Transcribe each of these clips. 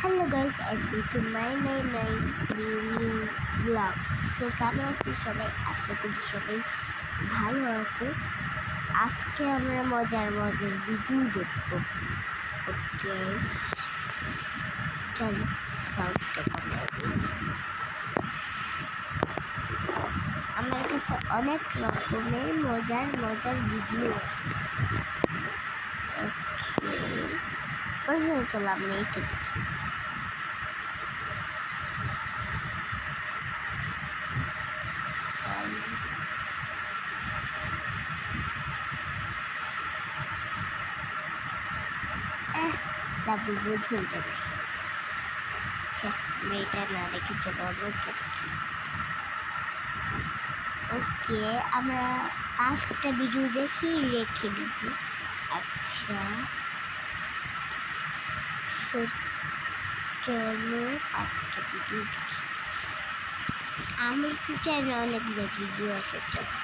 Hello guys, I see to my new vlog. So কেমন আছো সবাই? আশা করি সবাই ভালো আছো। আজকে আমরা মজার ভিডিও দেখবো। ওকে, চলো সাউন্ডটা কমিয়ে দিচ্ছি। আমার কাছে অনেক রকমের মজার ভিডিও আছে। ওকে, প্রথমে চলো আমরা এটা দেখি। তারপর বুঝুন যাবে। আচ্ছা, মেয়েটা না দেখে চলো আমরা দেখি। ওকে, আমরা 5টা ভিডিও দেখি রেখে দিব। আচ্ছা, চলো 5টা ভিডিও দেখি। আমার চ্যানেলে অনেকগুলো ভিডিও আছে, চলো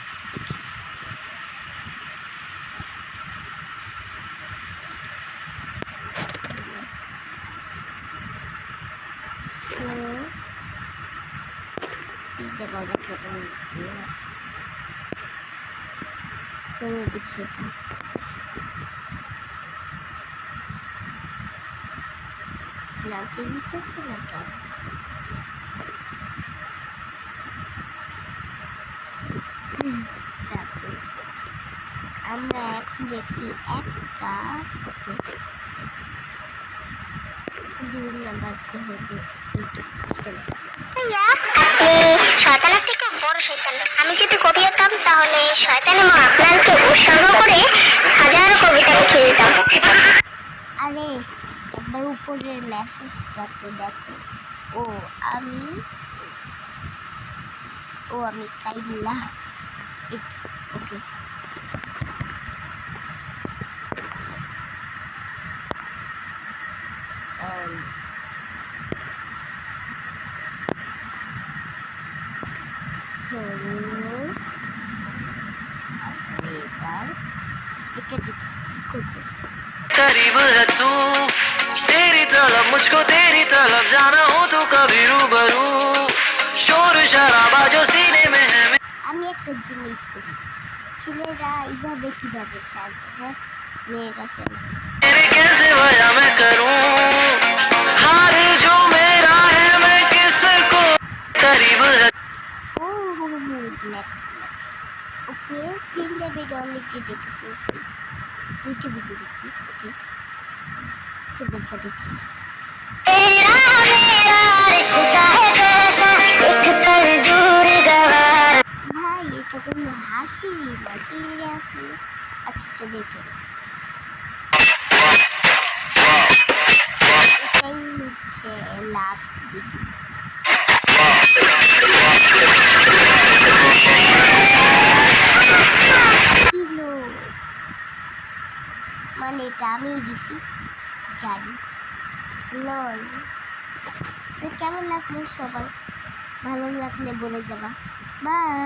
অনেক রকমের ভিডিও আছে। চলো দেখি এটা। নাচে দিতেছে না কেন? আমরা এখন দেখছি একটা 2 নাম্বারটা হবে শয়তানের থেকে বড় শয়তান। আমি যদি কবি হতাম তাহলে শয়তান এবং আপনাকে উৎসর্গ করে হাজারো কবিতা লিখে দিতাম। আরে একবার উপরের মেসেজটা তো দেখো। আমি কাইলা। ওকে, এবার এটা দেখি কি করবে। करीब है तू, तेरी तलब मुझको तेरी तलब जाना हो तो कभी रूबरू शोर शराबा जो सीने में है। আমি একটা জিনিস বলি, ছেলেরা এইভাবে কিভাবে সাজে? হ্যাঁ, মেয়েরা সাজে। तेरे कैसे भला मैं करूं हार जो मेरा है मैं किसको करीब है। ওকে, 3টা ভিডিও অলরেডি দেখে ফেলছি, 2টা ভিডিও দেখি। ওকে, চলুনটা দেখি। ভাই, এটা কোনো হাসি না, সিরিয়াসলি। আচ্ছা চলো এটা এটাই হচ্ছে লাস্ট ভিডিও। মানে এটা আমি দিছি, জানি। লল, কেমন লাগলো সবাই? ভালো লাগলে বলে যাবা। বাই।